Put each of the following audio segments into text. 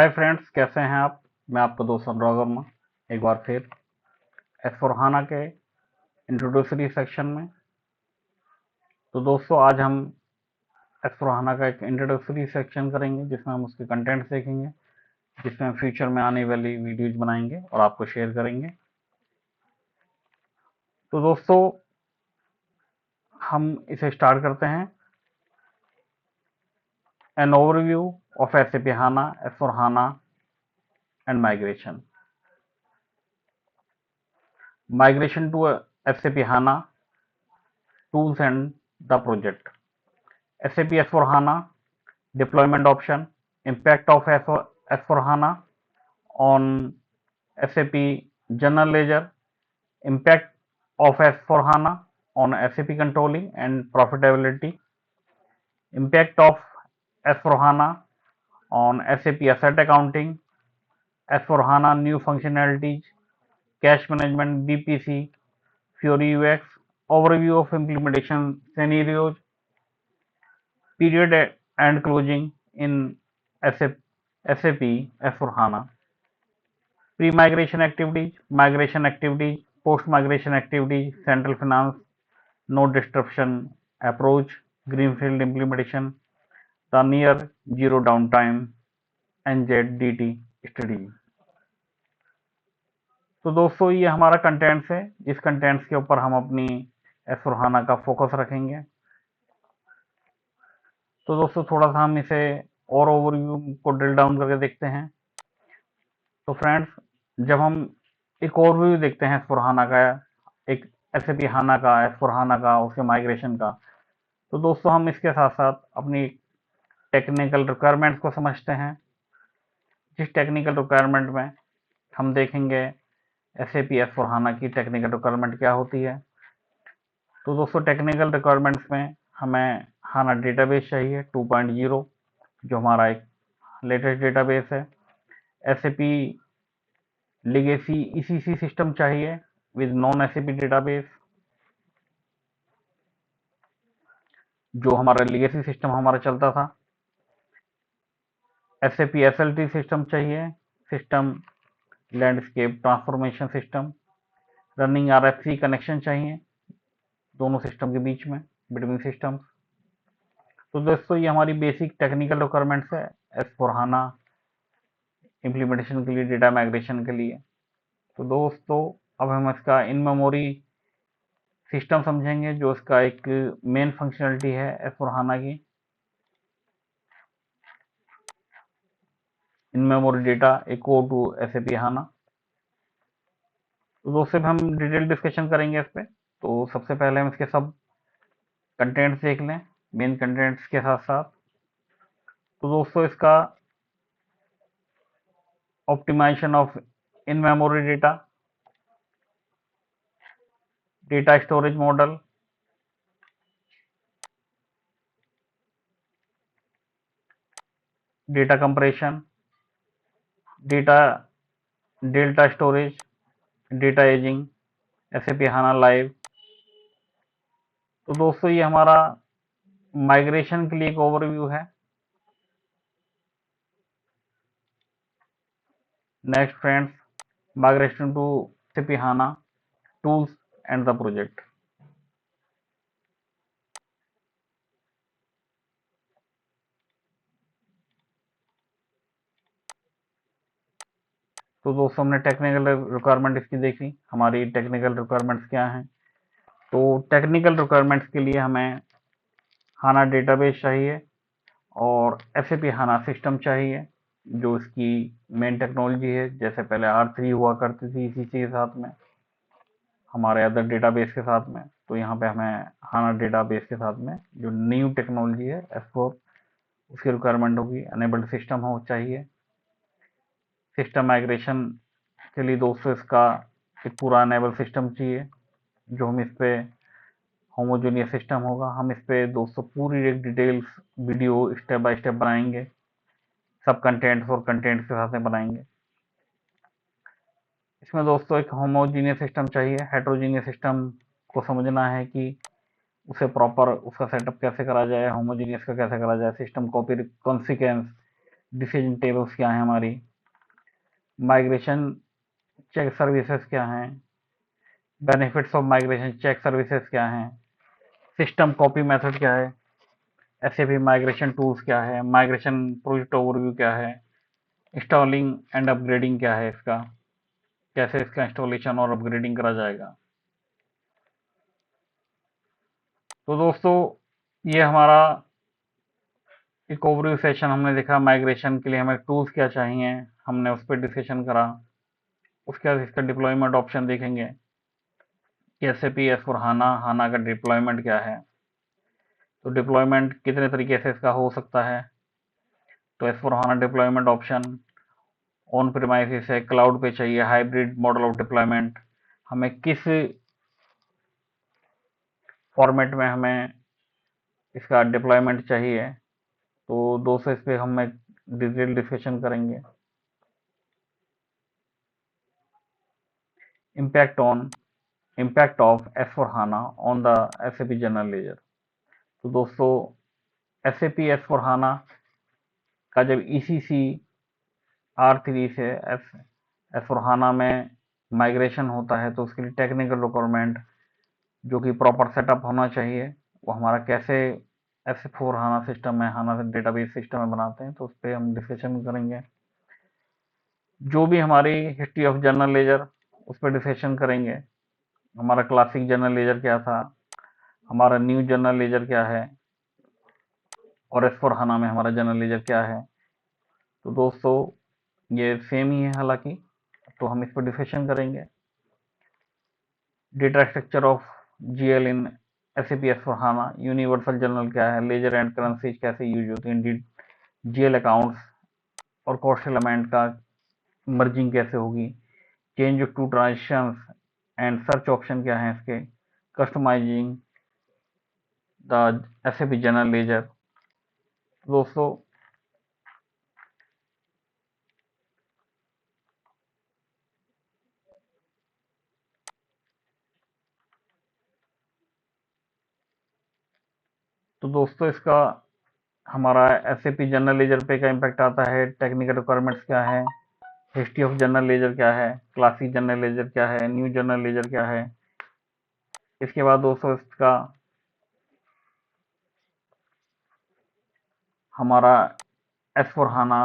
Hi friends, कैसे हैं आप। मैं आपका दोस्त अनुराग वर्मा एक बार फिर एस4हाना के इंट्रोडक्टरी सेक्शन में। तो दोस्तों, आज हम एस4हाना का एक इंट्रोडक्टरी सेक्शन करेंगे जिसमें हम उसके कंटेंट्स देखेंगे, जिसमें हम फ्यूचर में आने वाली वीडियोज बनाएंगे और आपको शेयर करेंगे। तो दोस्तों, हम इसे स्टार्ट करते हैं। An overview of SAP HANA, S4HANA and migration to SAP HANA tools and the project. SAP S4HANA deployment option, impact of S4HANA on SAP General Ledger, impact of S4HANA on SAP controlling and profitability, impact of S4HANA on SAP asset accounting, S4HANA new functionalities, cash management, BPC, Fiori UX, overview of implementation scenarios, period and closing in SAP S4HANA, pre-migration activities, post-migration activities, central finance, no disruption approach, greenfield implementation, the near zero downtime, NZDT strategy। तो दोस्तों, ये हमारा contents है। इस contents के ऊपर हम अपनी एस4हाना का फोकस रखेंगे। तो दोस्तों, थोड़ा सा हम इसे और ओवरव्यू को ड्रिल डाउन करके देखते हैं। तो फ्रेंड्स, जब हम एक ओवरव्यू देखते हैं एस4हाना का, एक एसएपी हाना का, एस4हाना का, उसके माइग्रेशन का, तो दोस्तों हम इसके साथ साथ अपनी टेक्निकल रिक्वायरमेंट्स को समझते हैं। जिस टेक्निकल रिक्वायरमेंट में हम देखेंगे एसएपी एस4हाना की टेक्निकल रिक्वायरमेंट क्या होती है। तो दोस्तों, टेक्निकल रिक्वायरमेंट्स में हमें हाना डेटाबेस चाहिए 2.0, जो हमारा एक लेटेस्ट डेटाबेस है। एसएपी लेगेसी ईसीसी सिस्टम चाहिए विद नॉन एसएपी डेटाबेस। जो हमारा लेगेसी सिस्टम हमारा चलता था, एसएपी एसएलटी सिस्टम चाहिए, system landscape transformation system. Running RFC connection चाहिए दोनों सिस्टम के बीच में, बिटवीन सिस्टम्स। तो दोस्तों, ये हमारी बेसिक टेक्निकल रिक्वायरमेंट्स है एस4हाना इम्प्लीमेंटेशन के लिए, डेटा माइग्रेशन के लिए। तो दोस्तों, अब हम इसका इन मेमोरी सिस्टम समझेंगे, जो इसका एक मेन फंक्शनलिटी है एस4हाना की। In memory data equal to SAP HANA। तो दोस्तों, हम डिटेल डिस्कशन करेंगे इस पे। तो सबसे पहले हम इसके सब कंटेंट्स देख लें, मेन कंटेंट्स के साथ साथ। तो दोस्तों, इसका optimisation of in memory data, data storage model, data compression, data delta storage, data ageing, SAP HANA live. तो दोस्तों, ये हमारा माइग्रेशन के लिए एक ओवरव्यू है। Next friends, migration to SAP HANA tools and the project। तो दोस्तों, हमने टेक्निकल रिक्वायरमेंट इसकी देखी। हमारी टेक्निकल रिक्वायरमेंट्स क्या हैं। तो टेक्निकल रिक्वायरमेंट्स के लिए हमें हाना डेटाबेस चाहिए और SAP हाना सिस्टम चाहिए, जो इसकी मेन टेक्नोलॉजी है। जैसे पहले R3 हुआ करती थी इसी के साथ में, हमारे अदर डेटाबेस के साथ में। तो यहाँ पे हमें हाना डेटाबेस के साथ में जो न्यू टेक्नोलॉजी है S4, उसकी रिक्वायरमेंट होगी। अनेबल्ड सिस्टम हो चाहिए। सिस्टम माइग्रेशन के लिए दोस्तों इसका एक पूरा अनेबल सिस्टम चाहिए, जो हम इस पे होमोजेनियस सिस्टम होगा। हम इस पे दोस्तों पूरी एक details video step by step बनाएंगे, सब कंटेंट्स और कंटेंट्स के साथ में बनाएंगे। इसमें दोस्तों एक होमोजीनियस सिस्टम चाहिए। हेट्रोजीनियस सिस्टम को समझना है कि उसे प्रॉपर उसका सेटअप कैसे करा जाए, होमोजीनियस का कैसे करा जाए, system copy consequence, decision tables क्या है हमारी, माइग्रेशन चेक सर्विसेज क्या हैं, benefits of migration check services क्या हैं, सिस्टम कॉपी मेथड क्या है, एसएपी माइग्रेशन टूल्स क्या है, माइग्रेशन प्रोजेक्ट ओवरव्यू क्या है, इंस्टॉलिंग एंड अपग्रेडिंग क्या है, इसका कैसे इसका इंस्टॉलेशन और अपग्रेडिंग करा जाएगा। तो दोस्तों ये हमारा एक ओवरव्यू सेशन हमने देखा, माइग्रेशन के लिए हमें टूल्स क्या चाहिए, हमने उस पर डिस्कशन करा। उसके बाद इसका डिप्लॉयमेंट ऑप्शन देखेंगे कि एसएपी एस/4HANA हाना का डिप्लॉयमेंट क्या है। तो डिप्लॉयमेंट कितने तरीके से इसका हो सकता है। तो एस/4HANA डिप्लॉयमेंट ऑप्शन ऑन प्रीमाइसेस है, क्लाउड पे चाहिए, हाइब्रिड मॉडल ऑफ डिप्लॉयमेंट, हमें किस फॉर्मेट में हमें इसका डिप्लॉयमेंट चाहिए। तो दोस्तों इस पे हम एक डिटेल डिस्कशन करेंगे। Impact of S/4HANA on the SAP general laser. तो दोस्तों SAP S/4HANA का जब ECC R3 से S/4HANA में माइग्रेशन होता है तो उसके लिए टेक्निकल रिक्वायरमेंट जो कि प्रॉपर सेटअप होना चाहिए, वो हमारा कैसे S/4HANA सिस्टम में हाना डेटाबेस सिस्टम में बनाते हैं, तो उस पर हम डिस्कशन करेंगे। जो भी हमारी हिस्ट्री ऑफ जनरल लेजर उस पर डिस्कशन करेंगे। हमारा क्लासिक जनरल लेजर क्या था, हमारा न्यू जनरल लेजर क्या है, और S/4HANA में हमारा जनरल लेजर क्या है। तो दोस्तों ये सेम ही है हालांकि, तो हम इस पर डिस्कशन करेंगे। Data structure of GL in SAP S/4HANA, universal journal क्या है, लेजर एंड करेंसीज कैसे यूज होती हैं, GL अकाउंट्स और कॉस्ट एलिमेंट का मर्जिंग कैसे होगी, change of to transitions and search option क्या है इसके, customising the SAP general ledger. दोस्तों इसका हमारा SAP जनरल लेजर पे क्या इम्पैक्ट आता है, टेक्निकल रिक्वायरमेंट्स क्या है, हिस्ट्री ऑफ जनरल लेजर क्या है, क्लासिक जनरल लेजर क्या है, न्यू जनरल लेजर क्या है। इसके बाद दोस्तों इसका हमारा S/4HANA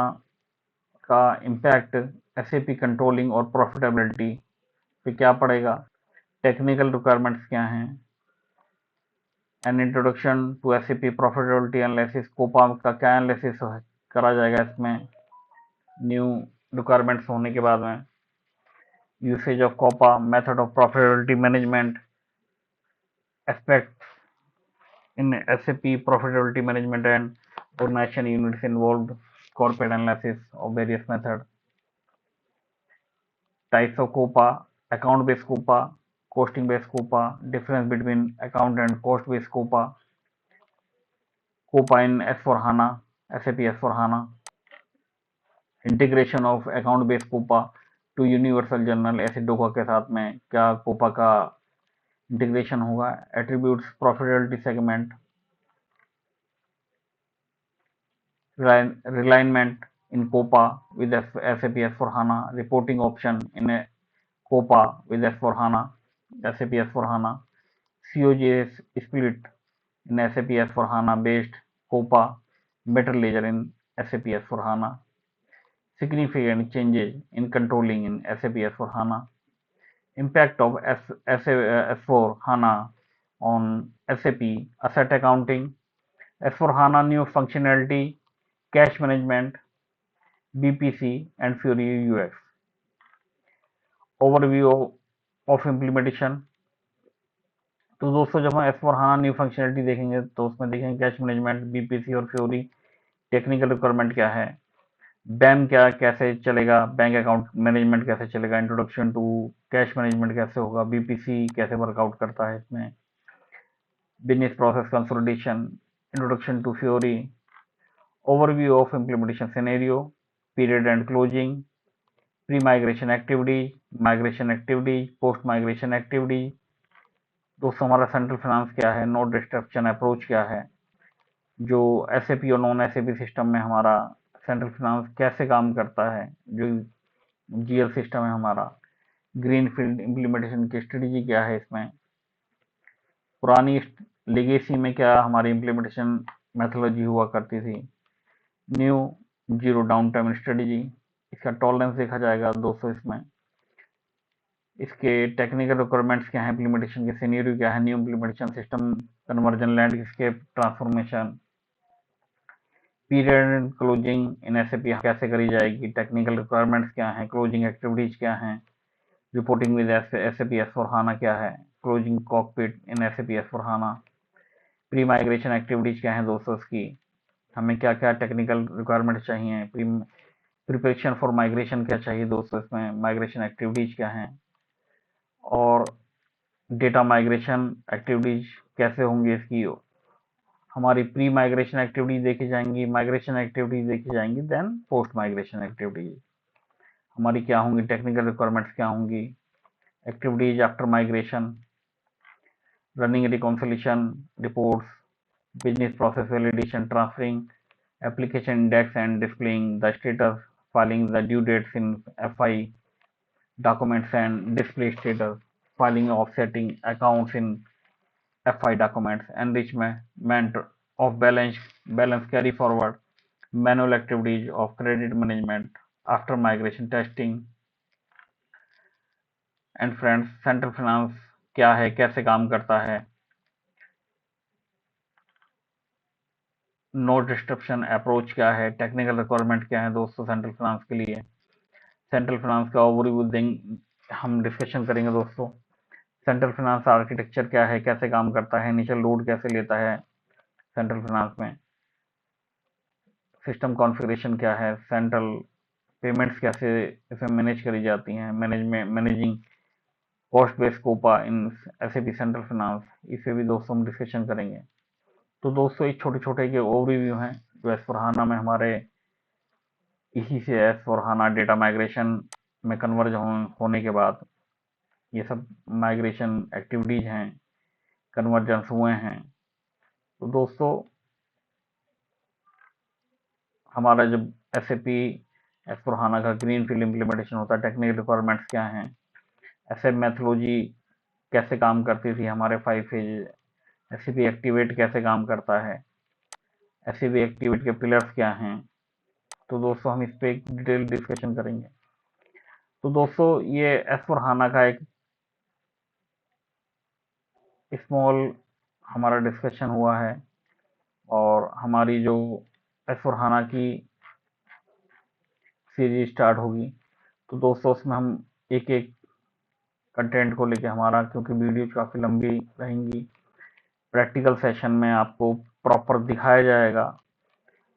का इम्पैक्ट SAP कंट्रोलिंग और प्रॉफिटेबिलिटी पे क्या पड़ेगा, टेक्निकल रिक्वायरमेंट्स क्या हैं, an introduction to SAP profitability analysis, COPA का क्या एनालिसिस करा जाएगा इसमें न्यू रिक्वायरमेंट्स होने के बाद में, usage of COPA, method of profitability management, aspects in SAP profitability management and organization units involved, corporate analysis of various methods, types of COPA, account based COPA, costing based COPA, difference between account and cost based COPA, COPA in S/4HANA, SAP S/4HANA, integration of account based COPA to universal journal, ऐसे डोका के साथ में क्या COPA का integration होगा, attributes profitability segment, realignment in COPA with SAP S/4HANA, reporting option in a COPA with S/4HANA, SAP S/4HANA, COGS split in SAP S/4HANA based COPA, better ledger in SAP S/4HANA, significant changes in controlling in SAP S/4HANA, impact of S/4HANA on SAP asset accounting, S/4HANA new functionality, cash management, BPC and Fury UX. Overview of implementation। तो दोस्तों जब हम S/4HANA new functionality देखेंगे तो उसमें देखेंगे cash management, BPC और fury, technical requirement क्या है, बैम क्या कैसे चलेगा, बैंक अकाउंट मैनेजमेंट कैसे चलेगा, इंट्रोडक्शन टू कैश मैनेजमेंट कैसे होगा, BPC कैसे वर्कआउट करता है इसमें, business process consolidation, introduction to Fiori, overview of implementation scenario, period end closing, pre migration activities, migration activities, post migration activities. दोस्तों हमारा सेंट्रल फाइनेंस क्या है, नोड डिस्ट्रक्शन अप्रोच क्या है, जो SAP और नॉन SAP सिस्टम में हमारा सेंट्रल फाइनेंस कैसे काम करता है, जो जीएल सिस्टम है हमारा, ग्रीनफील्ड इम्प्लीमेंटेशन की स्ट्रेटेजी क्या है, इसमें पुरानी लेगेसी में क्या हमारी इम्प्लीमेंटेशन मेथोलॉजी हुआ करती थी, mu zero down time strategy, इसका टॉलरेंस देखा जाएगा दोस्तों। इसमें इसके टेक्निकल रिक्वायरमेंट्स क्या है, इम्प्लीमेंटेशन के सिनेरियो क्या है, new implementation system conversion, landscape transformation, period end closing in SAP कैसे करी जाएगी, टेक्निकल रिक्वायरमेंट्स क्या हैं, क्लोजिंग एक्टिविटीज क्या हैं, रिपोर्टिंग विद एसएपी S/4HANA क्या है, closing cockpit in SAP S/4HANA, pre migration activities क्या है दोस्तों, इसकी हमें क्या क्या टेक्निकल रिक्वायरमेंट चाहिए, प्रिपरेशन फॉर माइग्रेशन क्या चाहिए दोस्तों, इसमें माइग्रेशन एक्टिविटीज क्या हैं, और डेटा माइग्रेशन एक्टिविटीज कैसे होंगी, इसकी हमारी प्री माइग्रेशन एक्टिविटीज देखी जाएंगी, माइग्रेशन एक्टिविटीज देखी जाएंगी, देन पोस्ट माइग्रेशन एक्टिविटीज हमारी क्या होंगी, टेक्निकल रिक्वायरमेंट्स क्या होंगी, activities after migration, running reconciliation reports, business process validation, transferring application index and displaying the status, filing the due dates in FI documents and display status, filing offsetting accounts in FI documents, enrichment of balance carry forward, manual activities of credit management after migration testing। And friends, central finance क्या है, कैसे काम करता है, no disruption approach क्या है, technical requirement क्या है दोस्तों सेंट्रल फाइनेंस के लिए, सेंट्रल फाइनेंस का ओवरव्यू हम डिस्कशन करेंगे दोस्तों। सेंट्रल फाइनेंस आर्किटेक्चर क्या है, कैसे काम करता है, इनिशियल लोड कैसे लेता है सेंट्रल फाइनेंस में, सिस्टम कॉन्फ़िगरेशन क्या है, सेंट्रल पेमेंट्स कैसे इसमें मैनेज करी जाती हैं, मैनेजिंग कॉस्ट बेस कोपा इन एसएपी सेंट्रल फाइनेंस, इसे भी दोस्तों हम डिस्कशन करेंगे। तो दोस्तों ये छोटे छोटे के ओवरव्यू हैं जो S/4HANA में हमारे इसी से S/4HANA डेटा माइग्रेशन में कन्वर्ज होने के बाद ये सब माइग्रेशन एक्टिविटीज हैं, कन्वर्जेंस हुए हैं। तो दोस्तों हमारा जब SAP S/4HANA का ग्रीन फील्ड इम्प्लीमेंटेशन होता है, टेक्निकल रिक्वायरमेंट्स क्या हैं, एसएप मैथोलॉजी कैसे काम करती थी, हमारे 5 फेज, SAP एक्टिवेट कैसे काम करता है, SAP एक्टिवेट के पिलर्स क्या हैं, तो दोस्तों हम इस पर एक डिटेल डिस्कशन करेंगे। तो दोस्तों ये S/4HANA का एक स्मॉल हमारा डिस्कशन हुआ है, और हमारी जो S/4HANA की सीरीज स्टार्ट होगी, तो दोस्तों उसमें हम एक एक कंटेंट को लेके हमारा, क्योंकि वीडियो काफ़ी लंबी रहेंगी, प्रैक्टिकल सेशन में आपको प्रॉपर दिखाया जाएगा,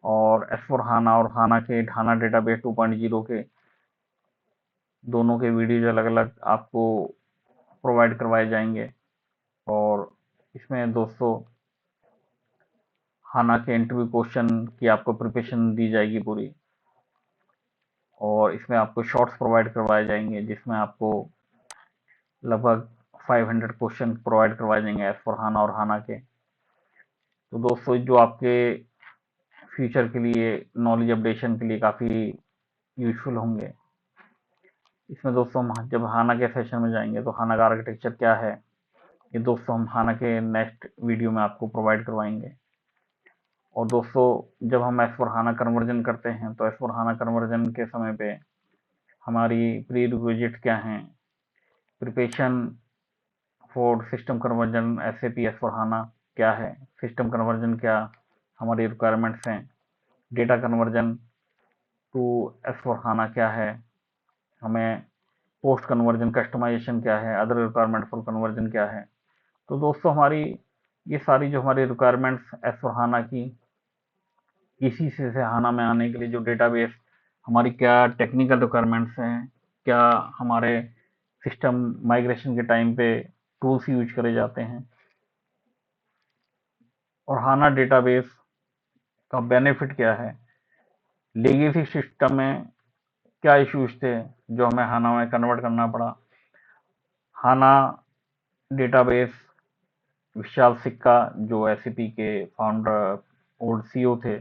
और S/4HANA और HANA के HANA डेटाबेस 2.0 के दोनों के वीडियोज अलग अलग आपको प्रोवाइड करवाए जाएंगे। और इसमें दोस्तों HANA के इंटरव्यू क्वेश्चन की आपको प्रिपरेशन दी जाएगी पूरी, और इसमें आपको शॉर्ट्स प्रोवाइड करवाए जाएंगे जिसमें आपको लगभग 500 क्वेश्चन प्रोवाइड करवाए जाएंगे S/4HANA और HANA के। तो दोस्तों जो आपके फ्यूचर के लिए, नॉलेज अपडेशन के लिए काफ़ी यूजफुल होंगे। इसमें दोस्तों हम जब HANA के सेशन में जाएंगे तो HANA का आर्किटेक्चर क्या है, ये दोस्तों हम HANA के नेक्स्ट वीडियो में आपको प्रोवाइड करवाएंगे। और दोस्तों जब हम S/4HANA कन्वर्जन करते हैं तो S/4HANA कन्वर्जन के समय पे हमारी प्री रिक्विजिट क्या हैं, preparation for system conversion SAP S/4HANA क्या है, सिस्टम कन्वर्जन क्या हमारी रिक्वायरमेंट्स हैं, डेटा कन्वर्जन टू S/4HANA क्या है, हमें पोस्ट कन्वर्जन कस्टमाइजेशन क्या है, अदर रिक्वायरमेंट फॉर कन्वर्जन क्या है। तो दोस्तों हमारी ये सारी जो हमारी रिक्वायरमेंट्स S/4HANA की, इसी से HANA में आने के लिए जो डेटाबेस, हमारी क्या टेक्निकल रिक्वायरमेंट्स हैं, क्या हमारे सिस्टम माइग्रेशन के टाइम पे टूल्स यूज करे जाते हैं, और HANA डेटाबेस का बेनिफिट क्या है, लेगेसी सिस्टम में क्या इश्यूज थे जो हमें HANA में कन्वर्ट करना पड़ा। HANA डेटाबेस, विशाल सिक्का जो SAP के फाउंडर और CEO थे,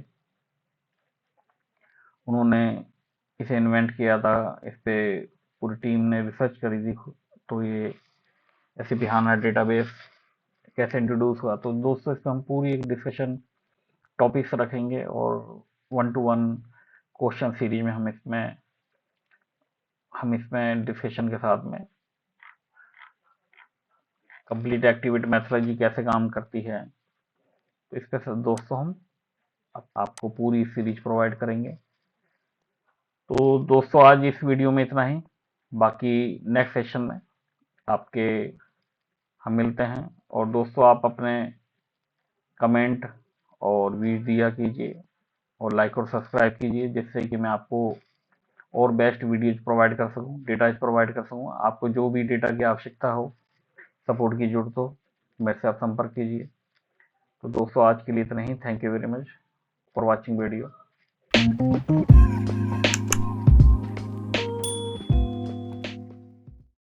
उन्होंने इसे इन्वेंट किया था, इस पे पूरी टीम ने रिसर्च करी थी। तो ये SAP HANA डेटाबेस कैसे इंट्रोड्यूस हुआ। तो दोस्तों इस पर हम पूरी एक डिस्कशन टॉपिक्स रखेंगे और 1-to-1 क्वेश्चन सीरीज में हम इसमें डिस्कशन के साथ में कंप्लीट एक्टिविटी मेथोडोलॉजी कैसे काम करती है, तो इस पर दोस्तों हम आपको पूरी सीरीज प्रोवाइड करेंगे। तो दोस्तों आज इस वीडियो में इतना ही, बाकी नेक्स्ट सेशन में आपके हम मिलते हैं। और दोस्तों आप अपने कमेंट और व्यूज दिया कीजिए और लाइक और सब्सक्राइब कीजिए, जिससे कि मैं आपको और बेस्ट वीडियोज प्रोवाइड कर सकूं, डेटाज प्रोवाइड कर सकूं। आपको जो भी डेटा की आवश्यकता हो, सपोर्ट की जरूरत हो, मेरे से आप संपर्क कीजिए। तो दोस्तों आज के लिए इतना ही। Thank you very much for watching video.